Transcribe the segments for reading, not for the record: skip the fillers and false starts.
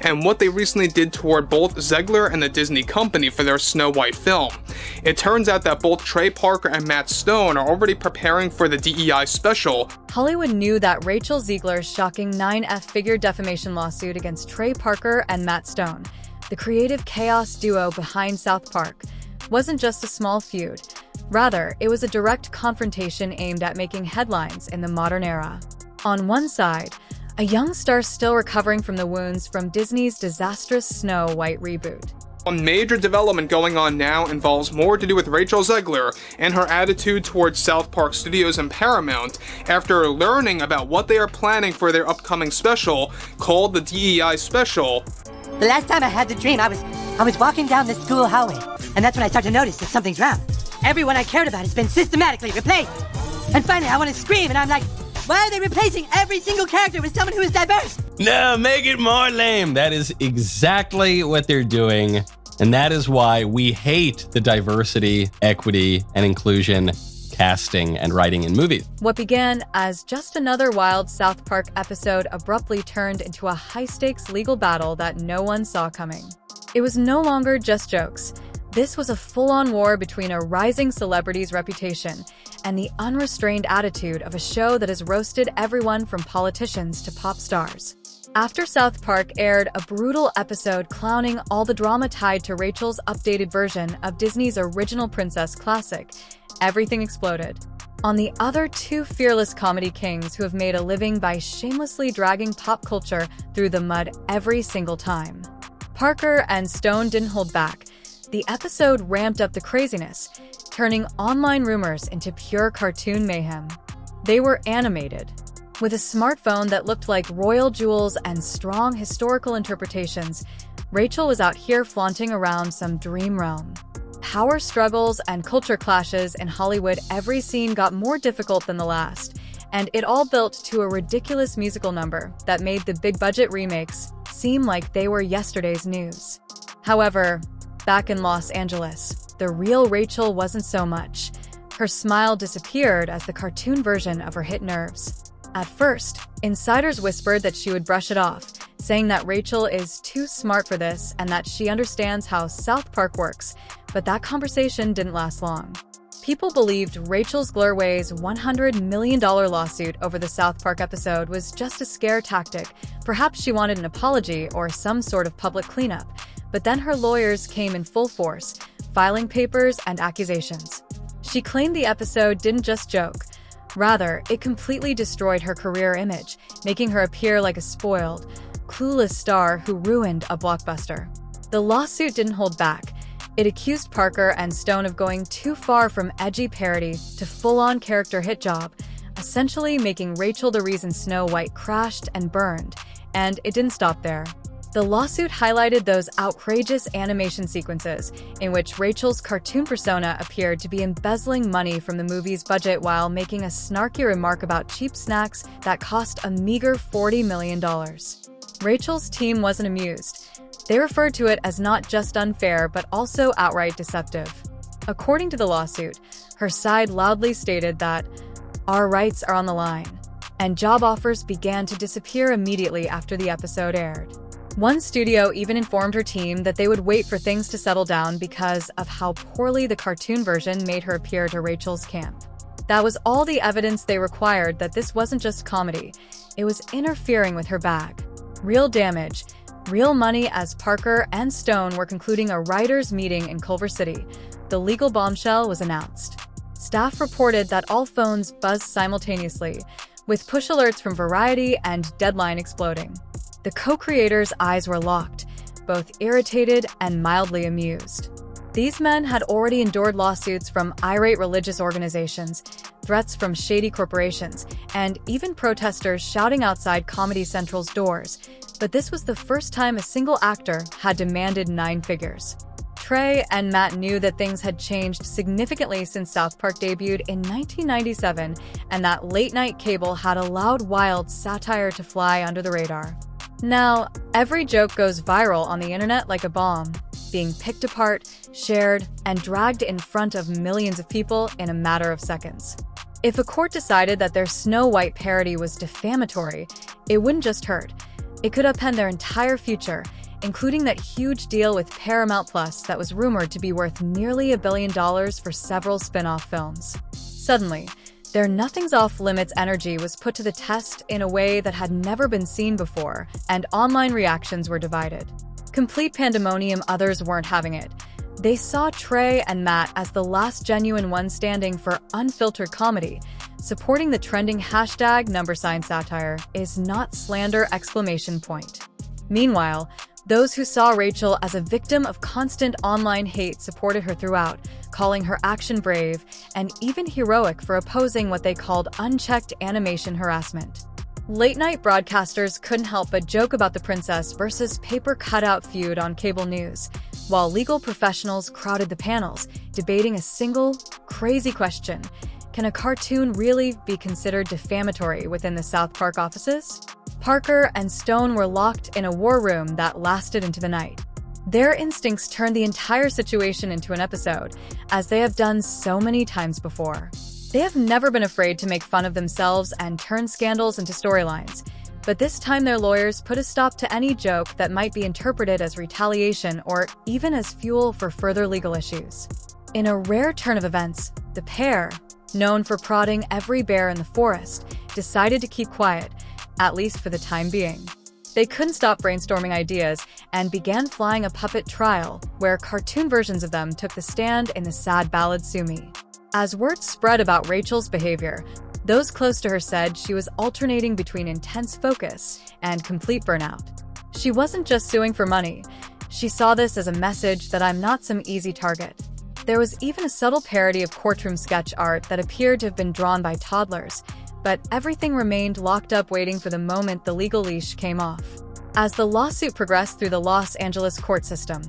and what they recently did toward both Zegler and the Disney company for their Snow White film. It turns out that both Trey Parker and Matt Stone are already preparing for the DEI special. Hollywood knew that Rachel Zegler's shocking 9-figure defamation lawsuit against Trey Parker and Matt Stone, the creative chaos duo behind South Park, wasn't just a small feud. Rather, it was a direct confrontation aimed at making headlines in the modern era. On one side, a young star still recovering from the wounds from Disney's disastrous Snow White reboot. A major development going on now involves more to do with Rachel Zegler and her attitude towards South Park Studios and Paramount after learning about what they are planning for their upcoming special called the DEI special. The last time I had the dream, I was walking down the school hallway, and that's when I started to notice that something's wrong. Everyone I cared about has been systematically replaced. And finally, I want to scream, and I'm like, why are they replacing every single character with someone who is diverse? No, make it more lame. That is exactly what they're doing. And that is why we hate the diversity, equity, and inclusion casting and writing in movies. What began as just another wild South Park episode abruptly turned into a high-stakes legal battle that no one saw coming. It was no longer just jokes. This was a full-on war between a rising celebrity's reputation and the unrestrained attitude of a show that has roasted everyone from politicians to pop stars. After South Park aired a brutal episode clowning all the drama tied to Rachel's updated version of Disney's original princess classic, everything exploded. On the other two fearless comedy kings who have made a living by shamelessly dragging pop culture through the mud every single time. Parker and Stone didn't hold back. The episode ramped up the craziness, turning online rumors into pure cartoon mayhem. They were animated. With a smartphone that looked like royal jewels and strong historical interpretations, Rachel was out here flaunting around some dream realm. Power struggles and culture clashes in Hollywood, every scene got more difficult than the last, and it all built to a ridiculous musical number that made the big-budget remakes seem like they were yesterday's news. However, back in Los Angeles, the real Rachel wasn't so much. Her smile disappeared as the cartoon version of her hit nerves. At first, insiders whispered that she would brush it off, saying that Rachel is too smart for this and that she understands how South Park works, but that conversation didn't last long. People believed Rachel's Glurway's $100 million lawsuit over the South Park episode was just a scare tactic. Perhaps she wanted an apology or some sort of public cleanup. But then her lawyers came in full force, filing papers and accusations. She claimed the episode didn't just joke. Rather, it completely destroyed her career image, making her appear like a spoiled, clueless star who ruined a blockbuster. The lawsuit didn't hold back. It accused Parker and Stone of going too far from edgy parody to full-on character hit job, essentially making Rachel the reason Snow White crashed and burned. And it didn't stop there. The lawsuit highlighted those outrageous animation sequences in which Rachel's cartoon persona appeared to be embezzling money from the movie's budget while making a snarky remark about cheap snacks that cost a meager $40 million. Rachel's team wasn't amused. They referred to it as not just unfair, but also outright deceptive. According to the lawsuit, her side loudly stated that, "Our rights are on the line," and job offers began to disappear immediately after the episode aired. One studio even informed her team that they would wait for things to settle down because of how poorly the cartoon version made her appear to Rachel's camp. That was all the evidence they required that this wasn't just comedy, it was interfering with her bag. Real damage, real money. As Parker and Stone were concluding a writers' meeting in Culver City, the legal bombshell was announced. Staff reported that all phones buzzed simultaneously, with push alerts from Variety and Deadline exploding. The co-creators' eyes were locked, both irritated and mildly amused. These men had already endured lawsuits from irate religious organizations, threats from shady corporations, and even protesters shouting outside Comedy Central's doors, but this was the first time a single actor had demanded 9 figures. Trey and Matt knew that things had changed significantly since South Park debuted in 1997, and that late-night cable had allowed wild satire to fly under the radar. Now, every joke goes viral on the internet like a bomb, being picked apart, shared, and dragged in front of millions of people in a matter of seconds. If a court decided that their Snow White parody was defamatory, it wouldn't just hurt. It could upend their entire future, including that huge deal with Paramount Plus that was rumored to be worth nearly $1 billion for several spin-off films. Suddenly, their nothing's-off-limits energy was put to the test in a way that had never been seen before, and online reactions were divided. Complete pandemonium, others weren't having it. They saw Trey and Matt as the last genuine ones standing for unfiltered comedy, supporting the trending hashtag #satire is not slander! Meanwhile, those who saw Rachel as a victim of constant online hate supported her throughout, calling her action brave and even heroic for opposing what they called unchecked animation harassment. Late-night broadcasters couldn't help but joke about the princess versus paper cutout feud on cable news, while legal professionals crowded the panels, debating a single, crazy question: can a cartoon really be considered defamatory within the South Park offices? Parker and Stone were locked in a war room that lasted into the night. Their instincts turned the entire situation into an episode, as they have done so many times before. They have never been afraid to make fun of themselves and turn scandals into storylines, but this time their lawyers put a stop to any joke that might be interpreted as retaliation or even as fuel for further legal issues. In a rare turn of events, the pair, known for prodding every bear in the forest, decided to keep quiet, at least for the time being. They couldn't stop brainstorming ideas and began flying a puppet trial where cartoon versions of them took the stand in the sad ballad Sue Me. As word spread about Rachel's behavior, those close to her said she was alternating between intense focus and complete burnout. She wasn't just suing for money. She saw this as a message that I'm not some easy target. There was even a subtle parody of courtroom sketch art that appeared to have been drawn by toddlers, but everything remained locked up waiting for the moment the legal leash came off. As the lawsuit progressed through the Los Angeles court system,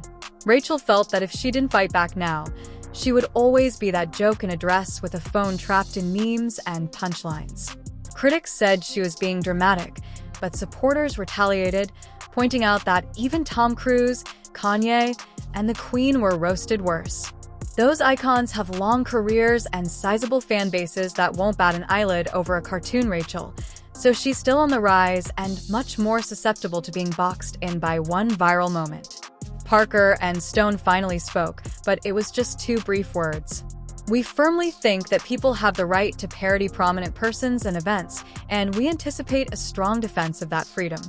Rachel felt that if she didn't fight back now, she would always be that joke in a dress with a phone trapped in memes and punchlines. Critics said she was being dramatic, but supporters retaliated, pointing out that even Tom Cruise, Kanye, and the Queen were roasted worse. Those icons have long careers and sizable fan bases that won't bat an eyelid over a cartoon Rachel, so she's still on the rise and much more susceptible to being boxed in by one viral moment. Parker and Stone finally spoke, but it was just 2 brief words. We firmly think that people have the right to parody prominent persons and events, and we anticipate a strong defense of that freedom.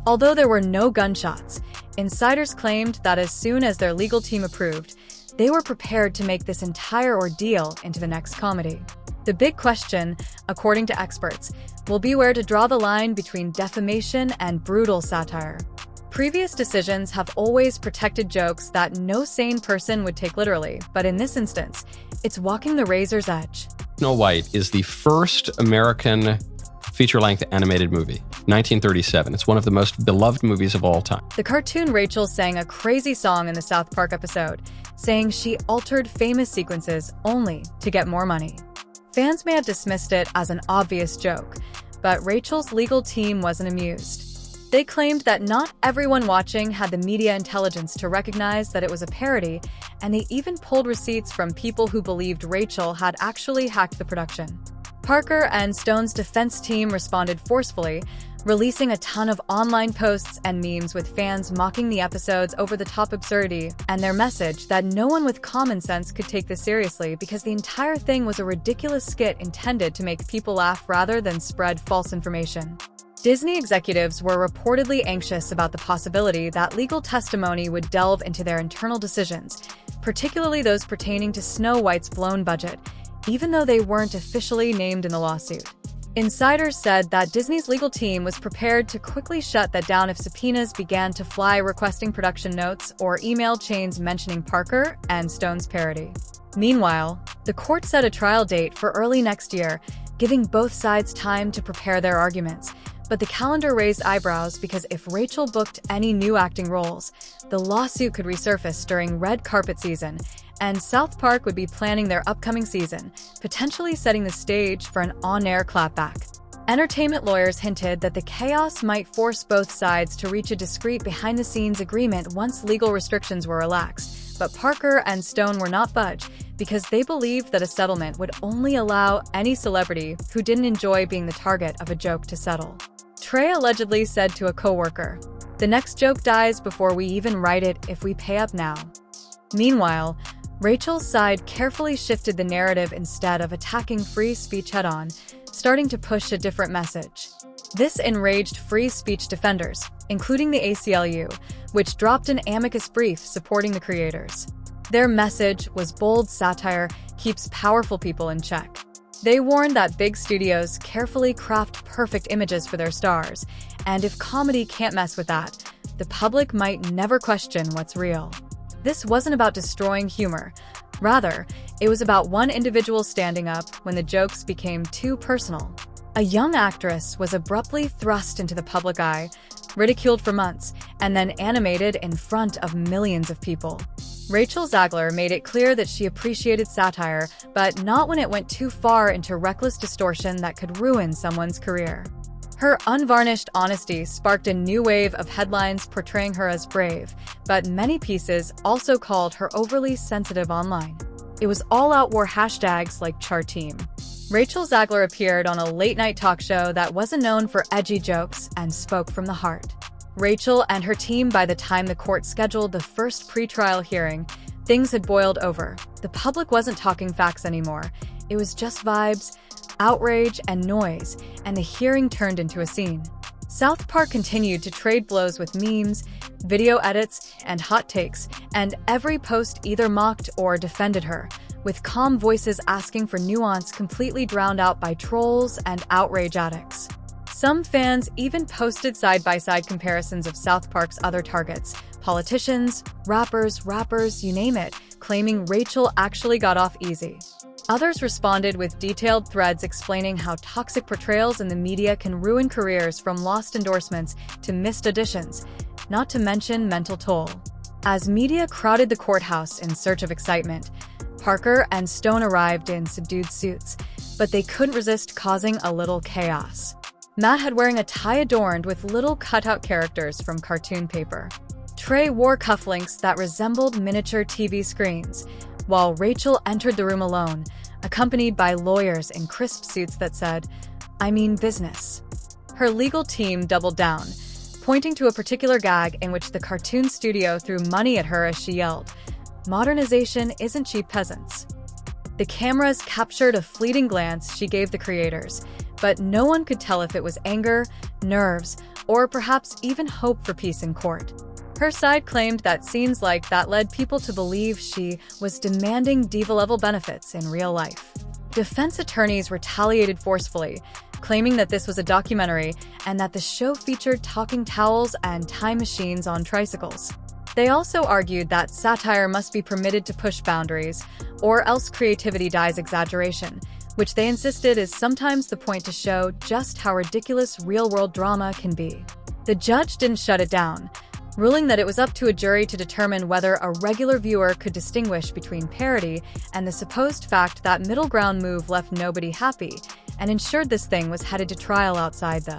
Although there were no gunshots, insiders claimed that as soon as their legal team approved, they were prepared to make this entire ordeal into the next comedy. The big question, according to experts, will be where to draw the line between defamation and brutal satire. Previous decisions have always protected jokes that no sane person would take literally, but in this instance, it's walking the razor's edge. Snow White is the first American feature-length animated movie, 1937. It's one of the most beloved movies of all time. The cartoon Rachel sang a crazy song in the South Park episode, saying she altered famous sequences only to get more money. Fans may have dismissed it as an obvious joke, but Rachel's legal team wasn't amused. They claimed that not everyone watching had the media intelligence to recognize that it was a parody, and they even pulled receipts from people who believed Rachel had actually hacked the production. Parker and Stone's defense team responded forcefully, releasing a ton of online posts and memes with fans mocking the episode's over-the-top absurdity and their message that no one with common sense could take this seriously because the entire thing was a ridiculous skit intended to make people laugh rather than spread false information. Disney executives were reportedly anxious about the possibility that legal testimony would delve into their internal decisions, particularly those pertaining to Snow White's blown budget, even though they weren't officially named in the lawsuit. Insiders said that Disney's legal team was prepared to quickly shut that down if subpoenas began to fly requesting production notes or email chains mentioning Parker and Stone's parody. Meanwhile, the court set a trial date for early next year, giving both sides time to prepare their arguments. But the calendar raised eyebrows because if Rachel booked any new acting roles, the lawsuit could resurface during red carpet season, and South Park would be planning their upcoming season, potentially setting the stage for an on-air clapback. Entertainment lawyers hinted that the chaos might force both sides to reach a discreet behind-the-scenes agreement once legal restrictions were relaxed, but Parker and Stone were not budged because they believed that a settlement would only allow any celebrity who didn't enjoy being the target of a joke to settle. Trey allegedly said to a coworker, "The next joke dies before we even write it if we pay up now." Meanwhile, Rachel's side carefully shifted the narrative instead of attacking free speech head-on, starting to push a different message. This enraged free speech defenders, including the ACLU, which dropped an amicus brief supporting the creators. Their message was bold satire keeps powerful people in check. They warned that big studios carefully craft perfect images for their stars, and if comedy can't mess with that, the public might never question what's real. This wasn't about destroying humor. Rather, it was about one individual standing up when the jokes became too personal. A young actress was abruptly thrust into the public eye, ridiculed for months, and then animated in front of millions of people. Rachel Zegler made it clear that she appreciated satire, but not when it went too far into reckless distortion that could ruin someone's career. Her unvarnished honesty sparked a new wave of headlines portraying her as brave, but many pieces also called her overly sensitive online. It was all-out war hashtags like Charteam. Rachel Zegler appeared on a late-night talk show that wasn't known for edgy jokes and spoke from the heart. Rachel and her team, by the time the court scheduled the first pretrial hearing, things had boiled over. The public wasn't talking facts anymore. It was just vibes, outrage, and noise, and the hearing turned into a scene. South Park continued to trade blows with memes, video edits, and hot takes, and every post either mocked or defended her, with calm voices asking for nuance completely drowned out by trolls and outrage addicts. Some fans even posted side-by-side comparisons of South Park's other targets, politicians, rappers, you name it, claiming Rachel actually got off easy. Others responded with detailed threads explaining how toxic portrayals in the media can ruin careers, from lost endorsements to missed auditions, not to mention mental toll. As media crowded the courthouse in search of excitement, Parker and Stone arrived in subdued suits, but they couldn't resist causing a little chaos. Matt had wearing a tie adorned with little cutout characters from cartoon paper. Trey wore cufflinks that resembled miniature TV screens, while Rachel entered the room alone, accompanied by lawyers in crisp suits that said, "I mean business." Her legal team doubled down, pointing to a particular gag in which the cartoon studio threw money at her as she yelled, "Modernization isn't cheap, peasants." The cameras captured a fleeting glance she gave the creators, but no one could tell if it was anger, nerves, or perhaps even hope for peace in court. Her side claimed that scenes like that led people to believe she was demanding diva-level benefits in real life. Defense attorneys retaliated forcefully, claiming that this was a documentary and that the show featured talking towels and time machines on tricycles. They also argued that satire must be permitted to push boundaries, or else creativity dies exaggeration, which they insisted is sometimes the point to show just how ridiculous real-world drama can be. The judge didn't shut it down, ruling that it was up to a jury to determine whether a regular viewer could distinguish between parody and the supposed fact. That middle ground move left nobody happy and ensured this thing was headed to trial outside the